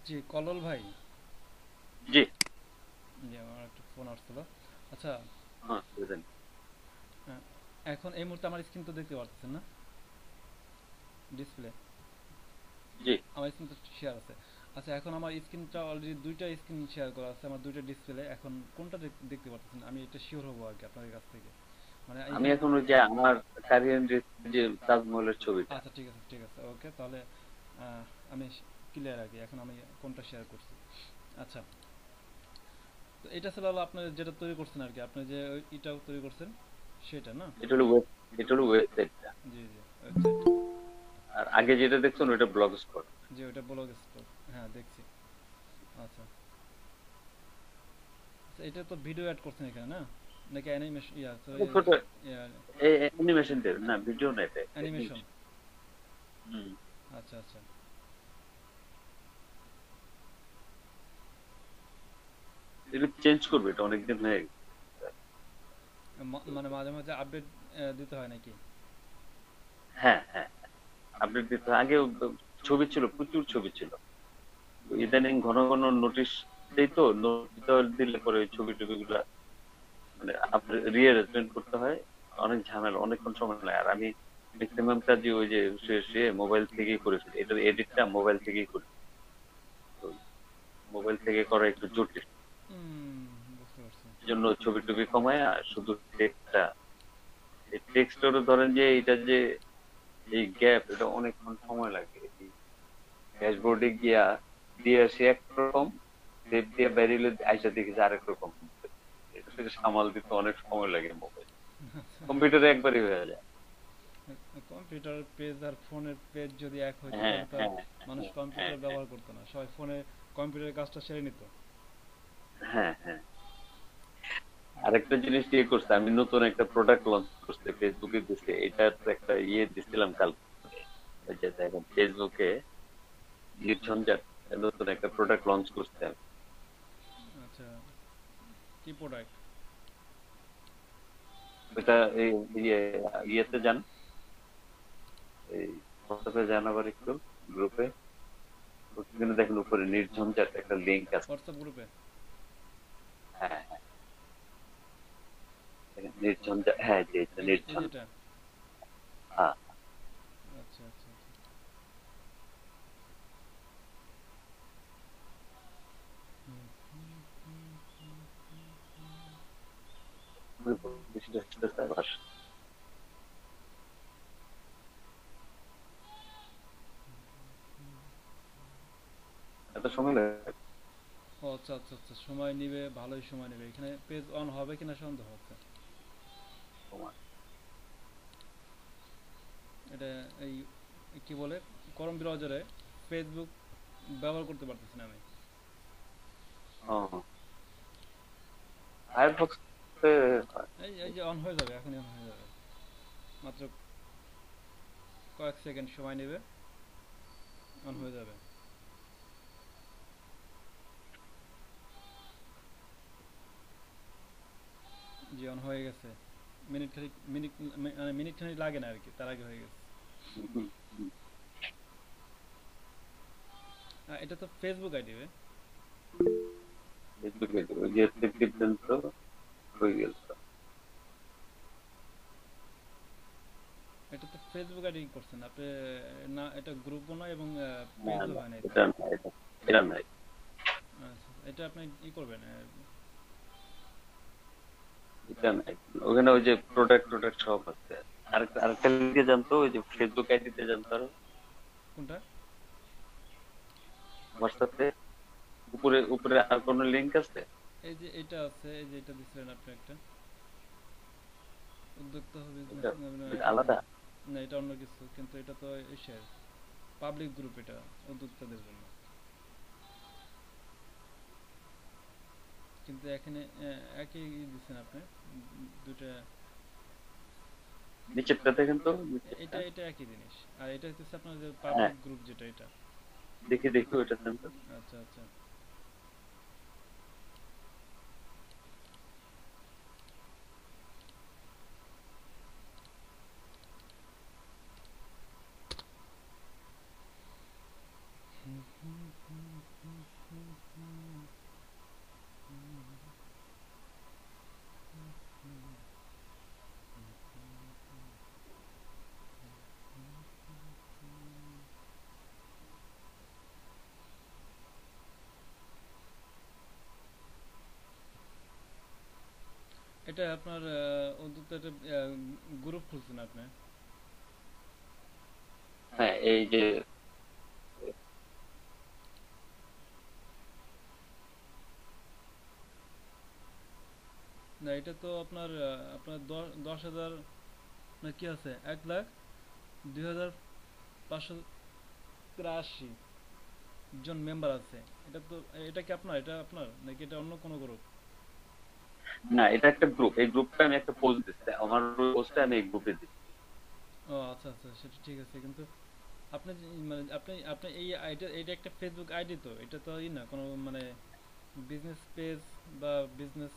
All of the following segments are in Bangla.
জি, কলল ভাই। জি। জি, আমার একটা ফোন আসছিল। আচ্ছা। হ্যাঁ, বুঝেন। আহ, এখন এই মুহূর্তে আমার স্ক্রিন তো দেখতে পারতেছেন না? ডিসপ্লে জি। আমার স্ক্রিন তো শেয়ার আছে। আচ্ছা, এখন আমার স্ক্রিনটা অলরেডি দুইটা স্ক্রিন শেয়ার করা আছে, আমার দুইটা ডিসপ্লে। এখন কোনটা দেখতে পারতেছেন? আমি এটা শিওর হবো আর কি আপনাদের কাছ থেকে। মানে আমি এখানে। এখন ওই যে আমার কারিয়ান যে তাজমহলের ছবিটা। আচ্ছা, ঠিক আছে, ঠিক আছে, ওকে তাহলে। আহ, আমি ক্লিয়ার আর কি, এখন আমি কোনটা শেয়ার করছি। আচ্ছা। তো এটা ছিল হলো আপনার যেটা তৈরি করছেন আর কি, আপনি যে এটাও তৈরি করছেন সেটা না? এটা হলো ওয়েব এটা হলো ওয়েবসাইটটা। জি, জি, ওয়েবসাইট। আর আগে যেটা দেখছেন ওইটা ব্লগ স্পট। জি, ওটা ব্লগ স্পট। হ্যাঁ, দেখছি। আচ্ছা। আচ্ছা, এটা তো ভিডিও অ্যাড করছেন এখানে না? নাকি অ্যানিমেশন, ইয়া সরি, ছোট ইয়া, অ্যানিমেশন দেবে না, ভিডিও না, এটা অ্যানিমেশন। অ্যানিমেশন। হুম। আচ্ছা, আচ্ছা। এটা চেঞ্জ করবে, এটা অনেকদিন হয়ে গেছে। মানে মাঝে মাঝে আপডেট দিতে হয় নাকি? হ্যাঁ, হ্যাঁ, আপডেট দিতে হয়। আগে ছবি ছিল, প্রচুর ছবি ছিল। তো ও, ইদানিং ঘন ঘন নোটিশ দেই, তো নোটিশ দিলে পরে ওই ছবি টবি গুলা মানে রিঅ্যারেঞ্জমেন্ট করতে হয়। অনেক ঝামেলা, অনেকক্ষণ সময় লাগে। আর আমি ম্যাক্সিমাম কাজই ওই যে শুয়ে মোবাইল থেকেই করে ফেলি, এটার এডিটটা মোবাইল থেকেই করি। তো মোবাইল থেকে করা একটু জটিল। হুম, বুঝতে পারছি। এই জন্য ছবি টবি কমায় আর শুধু টেক্সটটা, এই টেক্সটেরও ধরেন যে এটা যে এই গ্যাপ, এটা অনেকক্ষণ সময় লাগে। ড্যাশবোর্ডে গিয়া দিয়ে আসি একরকম, সেভ দিয়ে বেরিয়ে আইসা দেখি যে আরেক রকম। এটা থেকে সামাল দিতে অনেক সময় লাগে। মোবাইল আচ্ছা। কম্পিউটারে একবারই হয়ে যায়। কম্পিউটার পেজ আর ফোনের পেজ যদি এক হইতো হ্যাঁ, তাহলে তো আর হ্যাঁ, মানুষ হ্যাঁ, হ্যাঁ, কম্পিউটার ব্যবহার করতো না, সবাই ফোনে কম্পিউটারের কাজটা সেরে নিত। হ্যাঁ, হ্যাঁ। আরেকটা জিনিস দিয়ে করছে, আমি নতুন একটা প্রোডাক্ট লঞ্চ করতে ফেসবুকে দিচ্ছে, এটার একটা দিছিলাম কাল। ওই যে দেখেন ফেসবুকে নির্ঝঞ্ঝাট নতুন একটা প্রোডাক্ট লঞ্চ করছে আমি। আচ্ছা, কি প্রোডাক্ট? ওইটা এই ইয়ে ইয়েতে যান, এই হোয়াটসঅ্যাপে যান আবার একটু, গ্রুপে। ওখানে দেখেন উপরে নির্ঝঞ্ঝাট একটা লিঙ্ক আছে। হোয়াটসঅ্যাপ গ্রুপে? হ্যাঁ, হ্যাঁ, দেখেন নির্ঝঞ্ঝাট, হ্যাঁ যে এটা এই নির্ঝঞ্ঝাট। যেটা। হ্যাঁ। আচ্ছা, আচ্ছা, আচ্ছা। হুম, হুম, হুম, হুম, হুম, হুম। বেশি আসতেছে আবার। এত সময় লাগে? ও আচ্ছা, আচ্ছা, আচ্ছা, সময় নিবে, ভালোই সময় নেবে। এখানে পেজ অন হবে কিনা সন্দেহ আছে। তোমার এটা এই কি বলে, করম ব্রাউজারে ফেসবুক ব্যবহার করতে পারতেছি না আমি। ও ফায়ারফক্স। এই এই যে অন হয়ে যাবে, এখনই অন হয়ে যাবে। মাত্র কয়েক সেকেন্ড সময় নেবে, অন হয়ে যাবে। জি, অন হয়ে গেছে। মিনিট খানিক, মানে মিনিট খানিক লাগে না আর কি, তার আগে হয়ে গেছে। এটা তো ফেসবুক আইডি রে। ফেসবুকে ওই যে টিপতেন তো হয়ে গেল তো। এটা তো ফেসবুক আইডি করছেন আপনি। না, এটা গ্রুপও নয় এবং না, পেজও না, হয় নাই তো। এটা না, এটা নাই। আচ্ছা, এটা আপনি করবেন। এটা নাই। ওখানে ওই যে প্রোডাক্ট প্রোডাক্ট সব আছে। আরেকটা আরেকটা লিঙ্কে জানতো, ওই যে ফেসবুক আইডিতে জানতো আরো, কোনটা? হোয়াটসঅ্যাপে উপরে উপরে আর কোন লিঙ্ক আছে? এই যে এটা আছে, এই যে এটা দিছিলেন আপনি একটা, উদ্যোক্তা বিজনেস। এটা এটা আলাদা। না, এটা অন্য কিছু, কিন্তু এটা তো এশিয়ার পাবলিক গ্রুপ, এটা উদ্যোক্তাদের জন্য। কিন্তু এখানে একই দিচ্ছেন আপনি, দুটা। নিচেরটা দেখেন তো, নিচেরটা। এটা একই জিনিস। আর এটা হচ্ছে আপনার যে হ্যাঁ, পাবলিক গ্রুপ যেটা, এটা। দেখি দেখি ওইটা দেন তো। আচ্ছা, আচ্ছা। এটা আপনার অন্তত একটা গ্রুপ খুলছেন আপনি? হ্যাঁ, এই যে না, এটা তো আপনার আপনার 10,000 না কি আছে, 1,02,583 জন মেম্বার আছে। এটা তো, এটা কি আপনার, এটা আপনার নাকি এটা অন্য কোনো গ্রুপ? না, এটা একটা গ্রুপ। এই গ্রুপটা আমি একটা পোস্ট দিচ্ছি, আমার পোস্টটা আমি এই গ্রুপে দিচ্ছি। ও আচ্ছা আচ্ছা, সেটা ঠিক আছে, কিন্তু আপনি মানে আপনি আপনি এই আইডি, এটা একটা ফেসবুক আইডি, তো এটা তো না কোনো মানে বিজনেস পেজ বা বিজনেস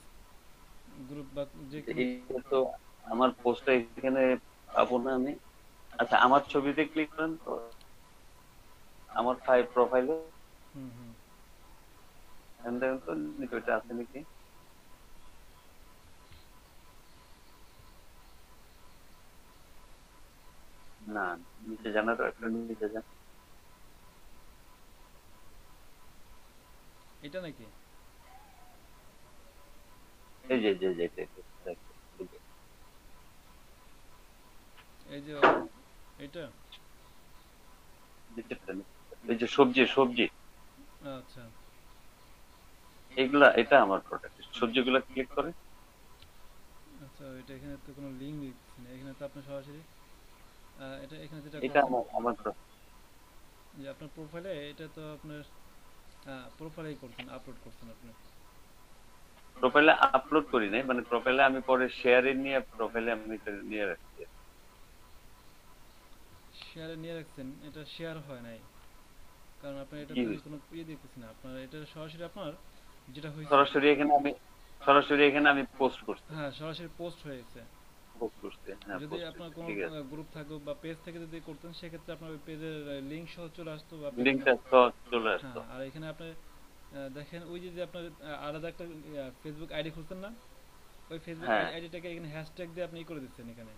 গ্রুপ বা যে কোনো। এইটা তো আমার পোস্টটা এখানে পাবো না আমি। আচ্ছা, আমার ছবিতে ক্লিক করেন তো, আমার প্রোফাইলে হুম হুম। দেখেন তো নিচে ওইটা আছে নাকি। না, নিচে জানা তো, একটা নিচে যান। এটা নাকি? এই যে যে যে যে- যে- এই যে- এই যে এটা। নিচেরটা, এই যে সবজি সবজি, আচ্ছা এইগুলা, এটা আমার প্রোডাক্ট। সবজিগুলা ক্লিক করে। আচ্ছা, এটা এখানে তো কোনো লিঙ্ক দিচ্ছি না, এখানে তো আপনি সরাসরি এটা এখানে যেটা এটা করছেন, আমার যে আপনার প্রোফাইলে, এটা তো আপনার প্রোফাইলেই করছেন, আপলোড করছেন আপনি। প্রোফাইলে আপলোড করি নাই, মানে প্রোফাইলে আমি পরে শেয়ারে নিয়ে প্রোফাইলে আমি এটা নিয়ে রাখছি। শেয়ারে নিয়ে রাখছেন, এটা শেয়ার হয় নাই, কারণ আপনার কি এটাতে আমি হয়েছে? কোনো ইয়ে দেখতেছি না। আপনার এটা সরাসরি আপনার যেটা হয়েছে, সরাসরি এখানে আমি সরাসরি এখানে আমি পোস্ট করছি। হ্যাঁ সরাসরি পোস্ট হয়েছে। পোস্ট করছি, হ্যাঁ, যদি পোস্ট আপনার করছি, কোনো ঠিক আছে। গ্রুপ থাকুক বা পেজ থেকে যদি করতেন, সেক্ষেত্রে আপনার ওই পেজের লিঙ্ক সহ চলে আসতো, বা আপনি এখানে। লিঙ্কটা তো চলে আসতো। হ্যাঁ, আর এখানে আপনি দেখেন ওই যে যে আপনার আলাদা একটা ফেসবুক আইডি খুলছেন না, ওই ফেসবুক হ্যাঁ আইডিটাকে এখানে হ্যাশট্যাগ দিয়ে আপনি ই করে দিচ্ছেন, এখানে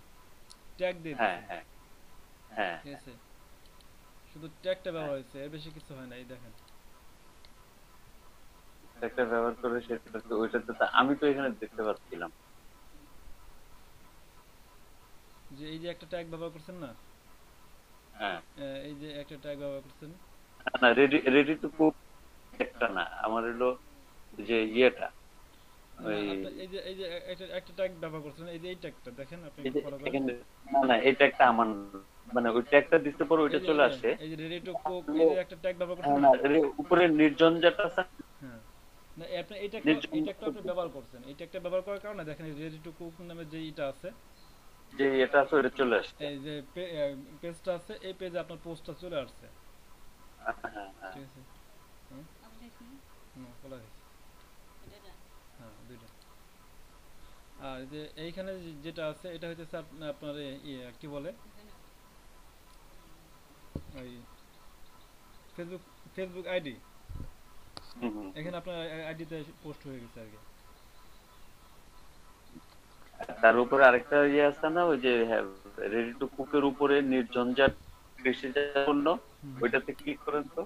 ট্যাগ দিয়ে হ্যাঁ দিচ্ছেন। হ্যাঁ হ্যাঁ ঠিক হ্যাঁ। আছে, শুধু ট্যাগটা হ্যাঁ, ব্যবহার হয়েছে, এর বেশি কিছু হয় না, এই দেখেন। একটা ব্যবহার করে সেটা তো, ওইটাতে তো আমি তো এখানে দেখতে পাচ্ছিলাম। যে এই যে একটা ট্যাগ ব্যবহার করছেন না, হ্যাঁ, এই যে একটা ট্যাগ ব্যবহার করছেন। না, রেডি রেডি টু কুক একটা না, আমার হলো যে ইয়েটা, না, ওই আপনি এই যে একটা একটা ট্যাগ ব্যবহার করছেন, এই যে এই ট্যাগটা দেখেন, আপনি এই একটু যে ফলো করেন। এখানে, না না, এটা একটা আমার, মানে ওই ট্যাগটা দিতে পরে ওইটা এই চলে যে আসে। এই যে রেডি টু কুক, এই যে একটা ট্যাগ ব্যবহার হ্যাঁ, করছেন না, না। উপরে নির্জন যেটা আছে, হ্যাঁ, না আপনি নির্জন এইটা একটা আপনি ব্যবহার করছেন, এইটা একটা ব্যবহার করার কারণে দেখেন রেডি টু কুক নামে যে এটা আছে, যে এটা আছে ওইটা চলে আসছে। এই যে পেজটা আছে, এই পেজে আপনার পোস্টটা চলে আসছে। হ্যাঁ হ্যাঁ। ঠিক আছে। হুম হুম, খোলা গেছে। হ্যাঁ, দুইটা। আর এই যে এইখানে যেটা আছে, এটা হইতেছে আপনার কি বলে, ওই ফেসবুক ফেসবুক আইডি। হুম, হুম। এখানে আপনার আইডিতে পোস্ট হয়ে গেছে আর কি। তার উপরে আরেকটা ইয়ে আছে না, ওই যে রেডি টু কুকের উপরে নির্ঝঞ্ঝাট কৃষিজাত পণ্য, হুম হুম। ওইটাতে ক্লিক করেন তো।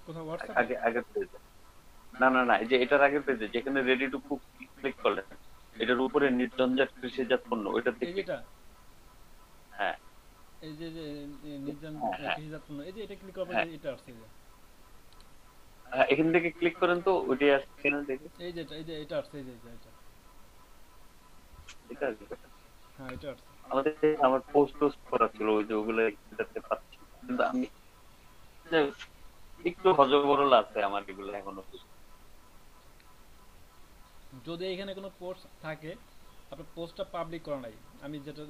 কোথাও হোয়াটসঅ্যাপে? আগে আগের পেজে, না না না, এই যে এটার আগের পেজে যেখানে রেডি টু কুক ক্লিক করলেন, এটার উপরে নির্ঝঞ্ঝাট কৃষিজাত পণ্য, ওইটাতে এই ক্লিক। যেটা, হ্যাঁ এই যে যে নির্জন হ্যাঁ হ্যাঁ কৃষিজাত পণ্য, এই যে এটা ক্লিক করার পর হ্যাঁ এটা আসছে, এই যে হ্যাঁ, এখান থেকে ক্লিক করেন তো, ওইটাই আসছে কিনা দেখে। এই যে এই যে এটা আসছে, এই যে এটা। এটা আসবে। হ্যাঁ, এটা আসছে। আমাদের আমার পোস্ট টোস্ট করা ছিল, ওই যে ওগুলো এটাতে পাচ্ছি না। কিন্তু আমি যে একটু হজবরল আছে আমার এগুলো এখনো। যদি এখানে কোনো পোস্ট থাকে, আপনার পোস্টটা পাবলিক করা নাই, আমি যেটা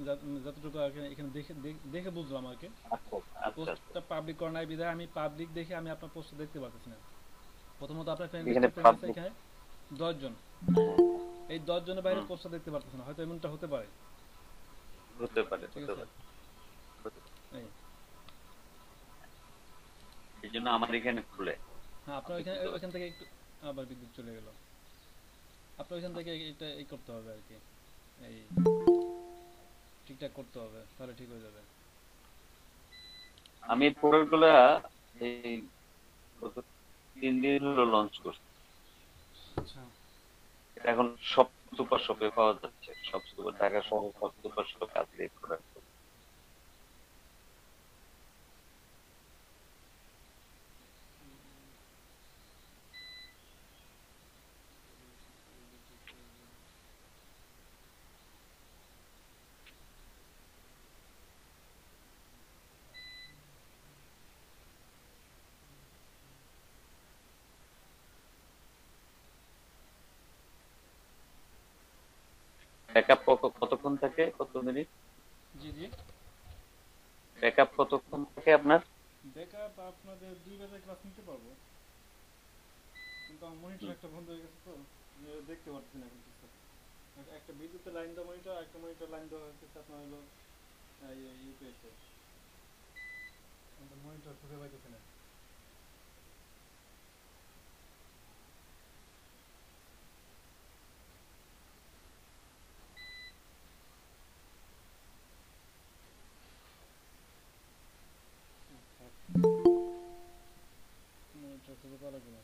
যতটুকু আর কি এখানে দেখে দেখে বুঝলাম আর কি, আচ্ছা আচ্ছা আচ্ছা। পোস্টটা পাবলিক করা নাই বিধায় আমি পাবলিক দেখে আমি আপনার পোস্টটা দেখতে পাচ্ছি না। প্রথমত আপনার ফ্রেন্ড এখানে লিস্টে ফ্রেন্ড আছে পাবলিক এখানে 10 জন, এই 10 জনের বাইরে পোস্টটা দেখতে পারতেছে না, হয়তো এমনটা হতে পারে। হতে পারে ঠিক হতে আছে, পারে হতে পারে। এই এই জন্য আমার এখানে খুলে হ্যাঁ, আপনার আপনি ওইখানে খুলতে ওইখান পারছেন। থেকে একটু আবার বিদ্যুৎ চলে গেল, আপনার ওইখান থেকে এটা এই করতে হবে আর কি, এই ঠিকঠাক করতে হবে, তাহলে ঠিক হয়ে যাবে। আমি প্রোডাক্ট গুলা এই গত 2-3 দিন হলো লঞ্চ করছে। আচ্ছা। এখন সব সুপার শপে পাওয়া যাচ্ছে, সব সুপার ঢাকা সহ সব সুপার শপে আছে এই প্রোডাক্ট। ব্যাকআপ কতক্ষণ থাকে, কত মিনিট জি জি। ব্যাকআপ কতক্ষণ থাকে আপনার? ব্যাকআপ আপনাদের 2 ব্যাচের ক্লাস নিতে পারবো, কিন্তু আমার মনিটর হুম, একটা বন্ধ হয়ে গেছে তো দেখতে পারতেছি না এখন কিছু। একটা বিদ্যুতের লাইন দেওয়া মনিটর, একটা মনিটর লাইন দেওয়া হচ্ছে আপনার হলো ইউপিএসে, মনিটর খুঁজে পাইতেছি না। মনিটর খুঁজে পাওয়া লাগবে না।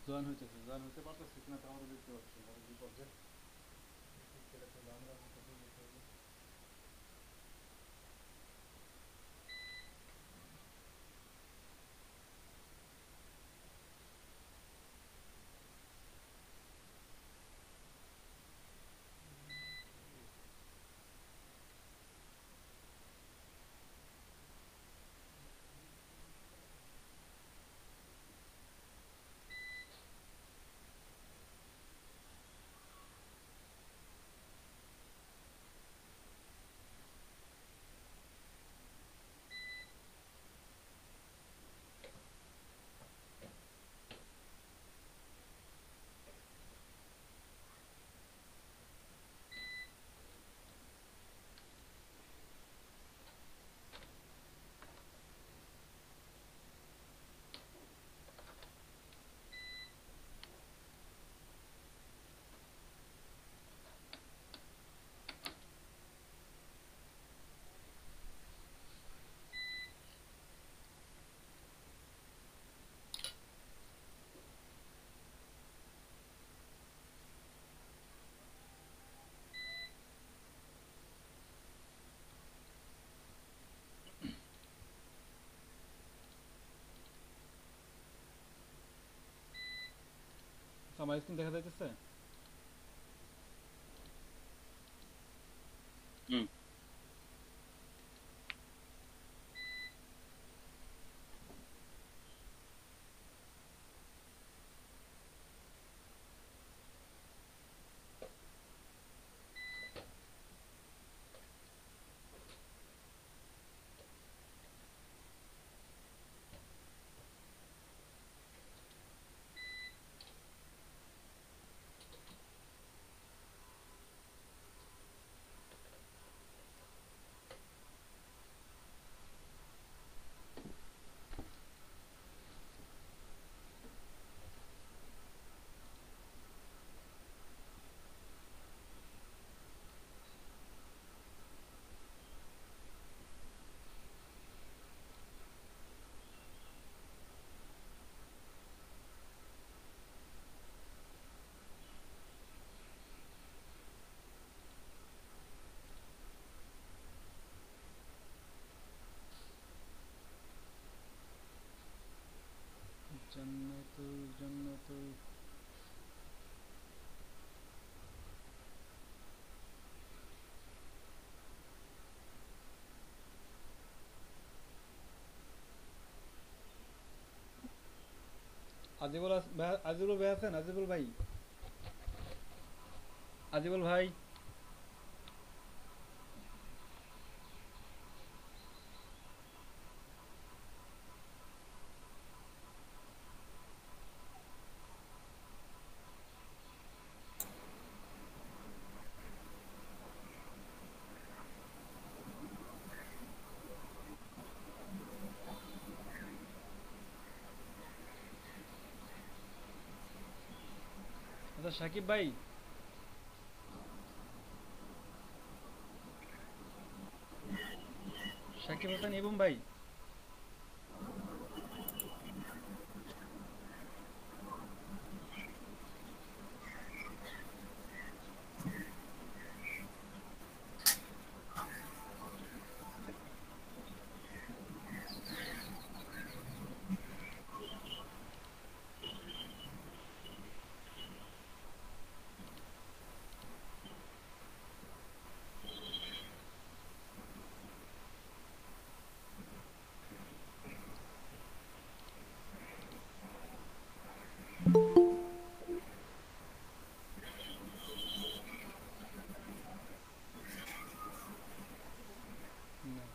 জয়েন হইতেছে, জয়েন হইতে পারতেছে কিনা তা আমাদের দেখতে পাচ্ছি না, বিপর্যয়। সেটা তো আমরা করতে হবে। আমার স্ক্রিন দেখা যাইতেছে? হুম। জান্নাতুল জান্নাতুল। আজিবুল ভাই আছেন? আজিবুল ভাই, আজিবুল ভাই। সাকিব ভাই, সাকিব হাসান এবং ভাই, না,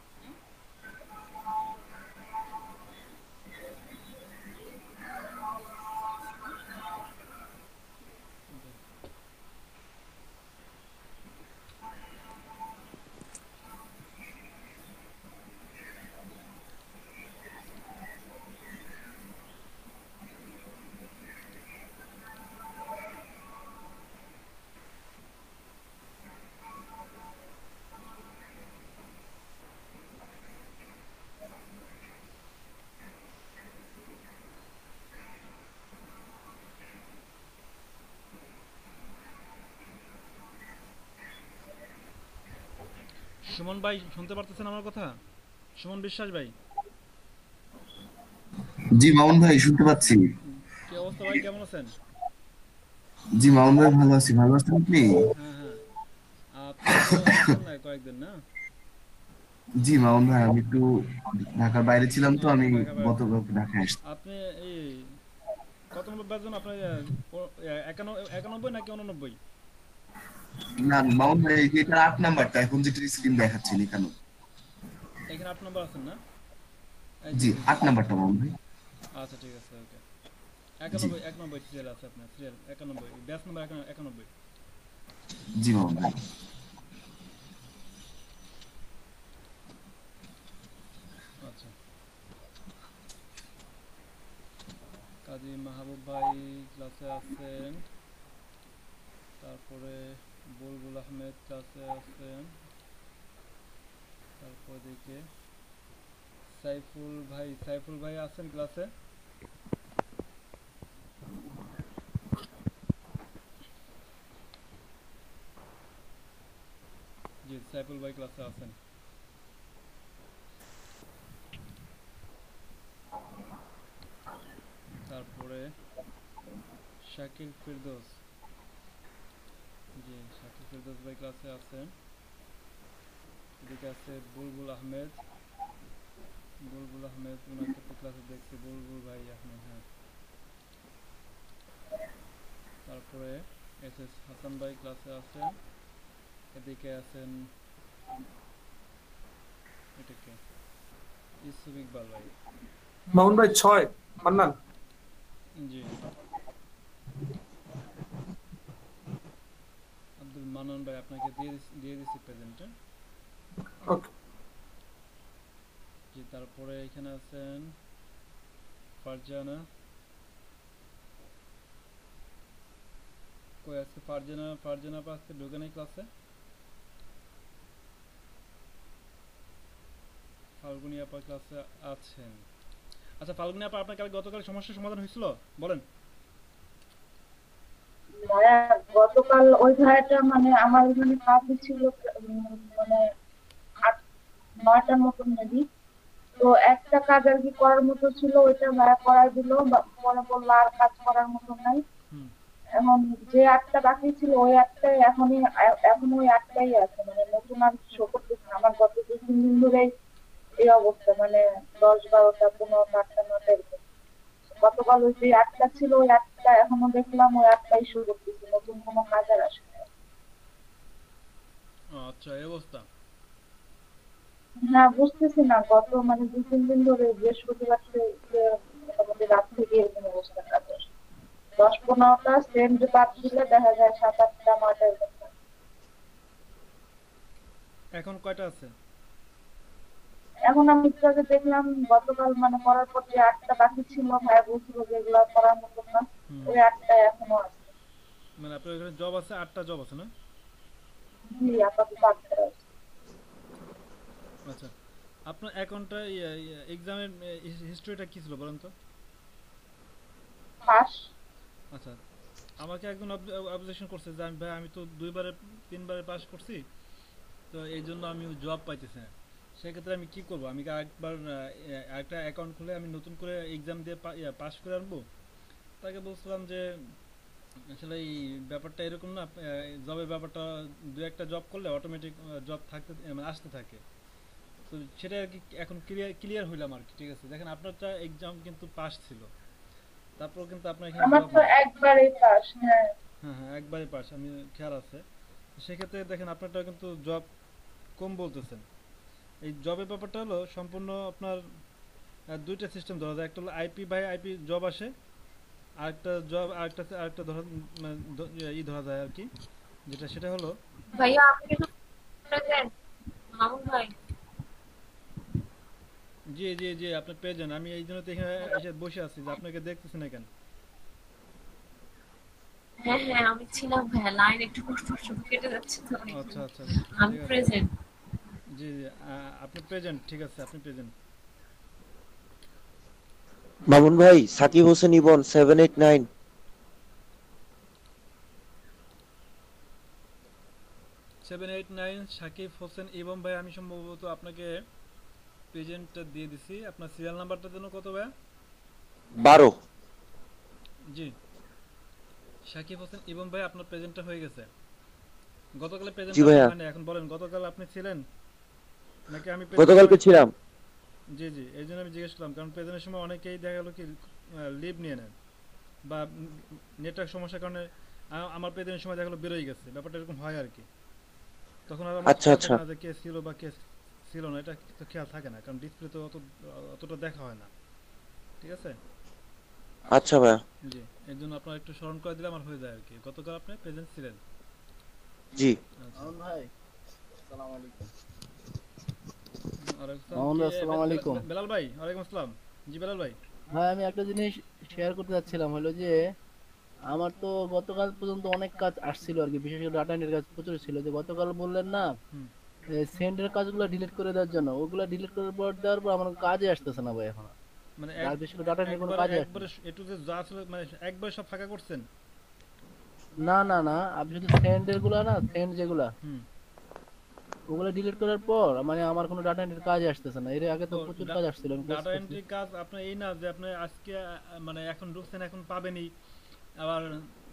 সুমন ভাই শুনতে পারতেছেন আমার কথা? সুমন বিশ্বাস ভাই, জি মামুন ভাই শুনতে পাচ্ছি। কি অবস্থা ভাই, কেমন আছেন? জি মামুন ভাই ভালো আছি, ভালো আছেন আপনি? হ্যাঁ হ্যাঁ, আপনি তো আসেন না কয়েকদিন না? জি মামুন ভাই আমি একটু ঢাকার বাইরে ছিলাম, তো আমি ঢাকা বেড়াচ্ছেন? গতকালকে ঢাকায় আসছি। আপনি এই কত নম্বর ব্যাচজন আপনার? একানব্বই নাকি 89? না মামুন ভাই এই যে এটা 8 নাম্বারটা এখন যেটা স্ক্রিন দেখাচ্ছে এখানে। এখানে 8 নম্বর আছেন না? এই জি জি জি জি। 8 নাম্বারটা মামুন ভাই। আচ্ছা ঠিক আছে, ওকে। জি 91, 91 সিরিয়াল আছে আপনার, সিরিয়াল 91, ব্যাচ নাম্বার 91। জি মামুন ভাই। আচ্ছা, কাজী মাহবুব ভাই ক্লাসে আছেন, তারপরে বুলবুল আহমেদ ক্লাসে আছেন, তারপর দিকে সাইফুল ভাই আছেন ক্লাসে। জি, সাইফুল ভাই ক্লাসে আছেন। তারপরে শাকিল ফিরদৌস, জি শাকিল ফিরদৌস ভাই ক্লাসে আছেন। এদিকে আছে বুলবুল আহমেদ ওনাকে তো ক্লাসে দেখছি, বুলবুল ভাই এখন, হ্যাঁ। তারপরে এস হাসান ভাই ক্লাসে আছেন। এদিকে আছেন, এটাকে ইউসুফ ইকবাল ভাই। মামুন ভাই 6 মান্নান। জি, আব্দুল মান্নান ভাই আপনাকে দিয়ে দিচ্ছি প্রেজেন্টে। ওকে। জি, তারপরে এখানে আছেন ফারজানা। কই আজকে ফারজানা আপা আজকে ঢুকে নাই ক্লাসে। ফাল্গুনি আপা ক্লাসে আছেন। আচ্ছা ফাল্গুনি আপা, আপনার গতকাল সমস্যার সমাধান হয়েছিল বলেন? মানে গতকাল ওই ভাইয়াটা মানে আমার মানে কাজ ছিল, মানে 8-9টার মতন মেবি। তো একটা কাজ আর কি করার মতো ছিল, ওইটা ভাইয়া করার দিল, পরে বললো আর কাজ করার মতো নাই। হুম। এখন যে 8টা বাকি ছিল ওই 8টাই এখন ওই 8টাই আছে, মানে নতুন আর শো করতেছে না। আমার গত 2-3 দিন ধরে এই অবস্থা, মানে 10-12টা 15টা 8টা 9টা এরকম। গতকাল ওই যে 8টা ছিল ওই 8টা এখনো দেখলাম ওই 8টাই শুরু করতেছে, নতুন কোনো কাজ আর আসে না। আচ্ছা, এই অবস্থা। হ্যাঁ বুঝতেছি না, গত মানে 2-3 দিন ধরে বৃহস্পতিবার থেকে মোটামুটি রাত থেকে এরকম অবস্থা কাজের। 10-15টা সেম যে বাদ দিলে দেখা যায় 7-8টা 9টা এরকম কাজ। এখন কয়টা আছে? এখন আমি একটু আগে দেখলাম গতকাল মানে করার পর যে 8টা বাকি ছিল ভাইয়া বলছিল যেগুলো করার মতো না, হুম। ওই 8টা এখনো আছে। মানে আপনার এখানে জব আছে, 8টা জব আছে না? জি আপাতত 8টা আছে। আচ্ছা, আপনার অ্যাকাউন্টটা এক্সামের হিস্ট্রিটা কি ছিল বলেন তো? পাস। আচ্ছা, আমাকে একজন অবজেকশন করছে যে আমি ভাই আমি তো 2বারে 3বারে পাস করছি, তো এই জন্য আমি জব পাইতেছি না। সেক্ষেত্রে আমি কি করব? আমি কি একবার একটা অ্যাকাউন্ট খুলে আমি নতুন করে এক্সাম দিয়ে পাস করে আনবো? তাকে বলছিলাম যে আসলে এই ব্যাপারটা এরকম না, জবের ব্যাপারটা দু একটা জব করলে অটোমেটিক জব থাকতে মানে আসতে থাকে। তো সেটা আর কি এখন ক্লিয়ার হইলাম আর কি। ঠিক আছে, দেখেন আপনারটা এক্সাম কিন্তু পাস ছিল, তারপর কিন্তু আপনার এখানে আমার জব তো নাই। একবারেই পাস। হ্যাঁ হ্যাঁ হ্যাঁ, একবারে পাস, আমি খেয়াল আছে। তো সেক্ষেত্রে দেখেন আপনারটা কিন্তু জব কম বলতেছেন। এই জবের ব্যাপারটা হলো সম্পূর্ণ আপনার দুইটা সিস্টেম ধরা যায়, একটা হলো আইপি বাই আইপি জব আসে, আরেকটা জব আরেকটা ধরা মানে ধরা যায় আর কি, যেটা সেটা হলো ভাইয়া আপনি কিন্তু প্রেজেন্ট মামুন ভাই। জি জি জি আপনি পেয়ে যান। আমি এই জন্য তো এখানে এসে বসে আছি যে আপনাকে দেখতেছি না কেন। হ্যাঁ হ্যাঁ আমি ছিলাম ভাইয়া, লাইন একটু কষ্ট কষ্ট কেটে যাচ্ছে তো এই আচ্ছা জন্য। আচ্ছা, আমি ঠিক আছে। প্রেজেন্ট। জি জি আপনি প্রেজেন্ট, ঠিক আছে আপনি প্রেজেন্ট। মামুন ভাই, সাকিব হোসেন ইবন 789। 789 সাকিব হোসেন এবং ভাই আমি সম্ভবত আপনাকে প্রেজেন্টটা দিয়ে দিছি। আপনার সিরিয়াল নাম্বারটা যেন কত ভাই? 12। জি সাকিব হোসেন এবং ভাই আপনার প্রেজেন্টটা হয়ে গেছে। গতকালে প্রেজেন্ট জি আপনার ভাইয়া, হয়নি, এখন বলেন গতকাল আপনি ছিলেন নাকি আমি প্রেজেন্টের গতকালকে সময়? ছিলাম। জি জি এই জন্য আমি জিজ্ঞেস করলাম, কারণ প্রেজেন্টের সময় অনেকেই দেখা গেলো কি লিভ নিয়ে নেন বা নেটওয়ার্ক সমস্যার কারণে আমার প্রেজেন্টের সময় দেখা গেলো বেরোয় গেছে, ব্যাপারটা এরকম হয় আর কি। তখন আর আমার আচ্ছা খেয়াল আচ্ছা থাকে না যে কে ছিল বা কে ছিল না, এটা তো খেয়াল থাকে না, কারণ ডিসপ্লে তো অতটা দেখা হয় না। ঠিক আছে, আচ্ছা ভাইয়া। জি এর জন্য আপনার একটু স্মরণ করে দিলে আমার হয়ে যায় আর কি। গতকাল আপনি প্রেজেন্ট ছিলেন। জি আচ্ছা, মামুন ভাই আসসালামু আলাইকুম। ওয়ালাইকুম আসসালাম। মামুন কে ভাই আসসালামু আলাইকুম। বেলাল ভাই? ওয়ালাইকুম আসসালাম। জি বেলাল ভাই। ভাই আমি একটা জিনিস শেয়ার করতে চাচ্ছিলাম, হলো যে আমার তো গতকাল পর্যন্ত অনেক কাজ আসছিল আর কি, বিশেষ করে ডাটা এন্ট্রির কাজ প্রচুর ছিল। যে গতকাল বললেন না হুম। সেন্ডের কাজগুলো ডিলিট করে দেওয়ার জন্য, ওগুলা ডিলিট করার পর দেওয়ার পর আমার কাজে আসতেছে না ভাই এখন। মানে আর বিশেষ করে ডাটা এন্ট্রির কোনো একবারে কাজে আসছে একবারে এটু যে যা ছিল মানে একবারে সব ফাঁকা করছেন? না। না না না, আপনি শুধু সেন্ডের গুলা না, সেন্ড যেগুলা হুম। ওগুলা ডিলিট করার পর মানে আমার কোনো ডাটা এন্ট্রির কাজে আসতেছে না। এর আগে তো ও প্রচুর কাজ আসছিল, আমি কাজ ডাটা করছি। এন্ট্রি কাজ আপনার এই না যে আপনি আজকে মানে এখন ঢুকছেন এখন পাবেনই, আবার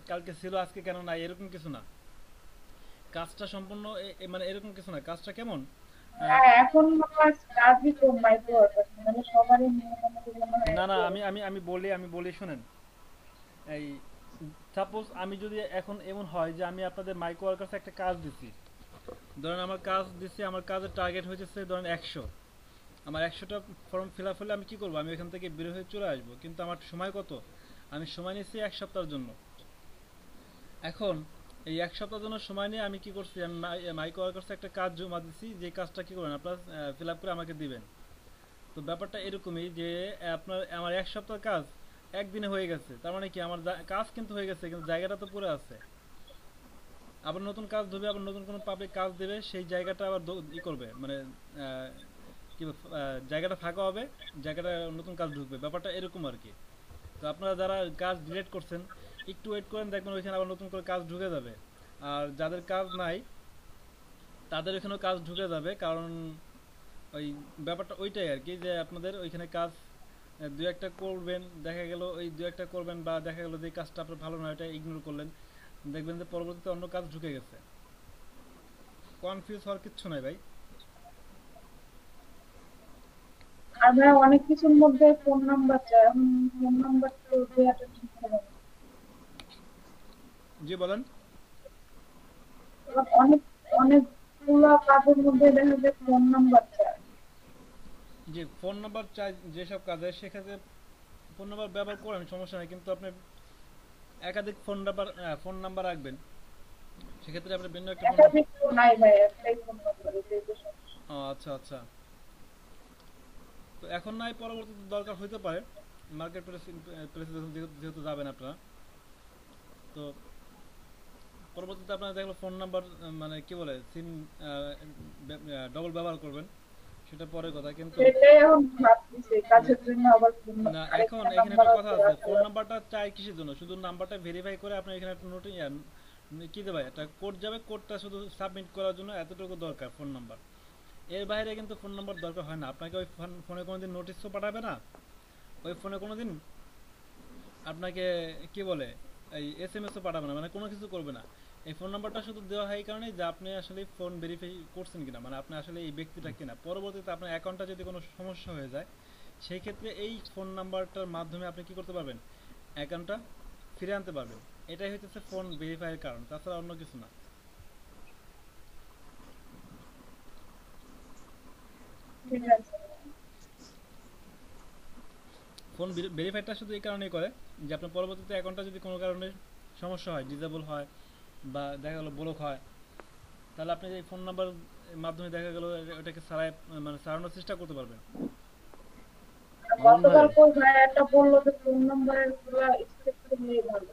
কালকে ছিল আজকে কেন নাই, এরকম কিছু না। কাজটা সম্পূর্ণ মানে এরকম কিছু না। কাজটা কেমন? আহ, হ্যাঁ এখন আমার কাজই কম মাইক্রো ওয়ার্কার, মানে সবারই মোটামুটি মনে হয় না না একই আমি বলি শুনেন। এই সাপোজ আমি যদি এখন এমন হয় যে আমি আপনাদের মাইক্রো ওয়ার্কার্সে একটা কাজ দিছি, ধরেন আমার কাজ দিছি, আমার কাজের টার্গেট হয়েছে ধরেন 100, আমার 100টা ফর্ম ফিল আপ হলে আমি কি করবো? আমি এখান থেকে বের হয়ে চলে আসবো, কিন্তু আমার সময় কত? আমি সময় নিচ্ছি 1 সপ্তাহের জন্য। এখন এই 1 সপ্তাহের জন্য সময় নিয়ে আমি কি করছি, আমি মাইক্রো ওয়ার্কার্সে একটা কাজ জমা দিছি, যে কাজটা কি করবেন আপনারা ফিল আপ করে আমাকে দিবেন। তো ব্যাপারটা এরকমই যে আপনার আমার 1 সপ্তাহ কাজ একদিনে হয়ে গেছে, তার মানে কি আমার কাজ কিন্তু হয়ে গেছে, কিন্তু জায়গাটা তো পড়ে আছে। আবার নতুন কাজ ধরবে, আবার নতুন কোনো পাবলিক কাজ দেবে, সেই জায়গাটা আবার ই করবে মানে আহ, কি জায়গাটা ফাঁকা হবে, জায়গাটা নতুন কাজ ঢুকবে, ব্যাপারটা এরকম আর কি। তো আপনারা যারা কাজ ডিলিট করছেন একটু ওয়েট করেন, দেখবেন ওইখানে আবার নতুন করে কাজ ঢুকে যাবে। আর যাদের কাজ নাই তাদের এখানেও কাজ ঢুকে যাবে, কারণ ওই ব্যাপারটা ওইটাই আর কি, যে আপনাদের ওইখানে কাজ দু একটা করবেন, দেখা গেল ওই দু একটা করবেন, বা দেখা গেল যে কাজটা আপনার ভালো না, এটা ইগনোর করলেন, দেখবেন যে পরবর্তীতে অন্য কাজ ঢুকে গেছে। কনফিউজ হওয়ার কিচ্ছু নাই ভাই। আর ভাই অনেক কিছুর মধ্যে ফোন নাম্বার চাই, এখন ফোন নাম্বার তো দেওয়াটা ঠিক হবে না। জি বলেন। এবার অনেকগুলো কাজের মধ্যে দেখা যায় ফোন নাম্বার চাই। জি ফোন নাম্বার চাই যেসব কাজে, সেক্ষেত্রে ফোন নাম্বার ব্যবহার করেন, সমস্যা নেই, কিন্তু আপনি একাধিক ফোন নাম্বার রাখবেন, সেক্ষেত্রে আপনি ভিন্ন একটা ফোন। একাধিক তো নাই ভাই, একটাই ফোন নাম্বার, এটাই তো সমস্যা। আচ্ছা আচ্ছা, তো এখন নাই পরবর্তীতে দরকার হইতে পারে, মার্কেট প্লেসে যেহেতু যাবেন আপনারা। তো পরবর্তীতে আপনার দেখলো ফোন নাম্বার মানে কি বলে সিম ডবল ব্যবহার করবেন, সেটা পরের কথা। কিন্তু সেটাই এখন ভাবতেছি কাজের জন্য আবার না, এখন আরেকটা এখানে নাম্বার একটা কথা আছে, ফোন আছে। নাম্বারটা চাই কিসের জন্য? শুধু নাম্বারটা ভেরিফাই করে আপনার এখানে একটা নোট কি দেবে, একটা কোড যাবে, কোডটা শুধু সাবমিট করার জন্য এতটুকু দরকার ফোন নাম্বার। এর বাইরে কিন্তু ফোন নাম্বার দরকার হয় না। আপনাকে ওই ফোনে কোনোদিন নোটিশও পাঠাবে না, ওই ফোনে কোনোদিন আপনাকে কি বলে এই এসএমএসও পাঠাবে না, মানে কোনো কিছু করবে না। এই ফোন নাম্বারটা শুধু দেওয়া হয় এই কারণে যে আপনি আসলে ফোন ভেরিফাই করছেন কিনা, মানে আপনি আসলে এই ব্যক্তিটা কিনা। পরবর্তীতে আপনার অ্যাকাউন্টটা যদি কোনো সমস্যা হয়ে যায়, সেই ক্ষেত্রে এই ফোন নাম্বারটার মাধ্যমে আপনি কি করতে পারবেন, অ্যাকাউন্টটা ফিরে আনতে পারবেন। এটাই হচ্ছে ফোন ভেরিফাইয়ের কারণ, তাছাড়া অন্য কিছু না। ঠিক আছে। ফোন ভেরিফাইটা শুধু এই কারণেই করে যে আপনার পরবর্তীতে অ্যাকাউন্টটা যদি কোনো কারণে সমস্যা হয়, ডিসেবল হয় বা দেখা গেলো ব্লক হয়, তাহলে আপনি এই ফোন নাম্বার মাধ্যমে দেখা গেল ওটাকে মানে সারানোর চেষ্টা করতে পারবেন। গতকাল কই ভাই একটা বললো যে ফোন নাম্বারের গুলো স্পেস করলেই ভালো,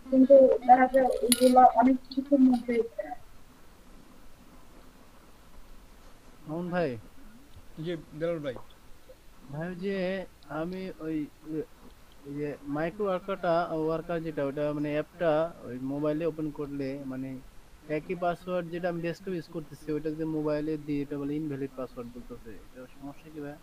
কিন্তু দেখা যায় ওইগুলো অনেক কিছুর মধ্যে মামুন ভাই, জি দেলোর ভাই। ভাই যে আমি ওই ওই যে মাইক্রো ওয়ার্কার যেটা ওটা মানে অ্যাপটা ওই মোবাইলে ওপেন করলে মানে একই পাসওয়ার্ড যেটা আমি ডেস্কটপ ইউজ করতেছি ওটা যদি মোবাইলে দিই এটা বলে ইনভ্যালিড পাসওয়ার্ড বলতেছে, এটা সমস্যা কি ভাই?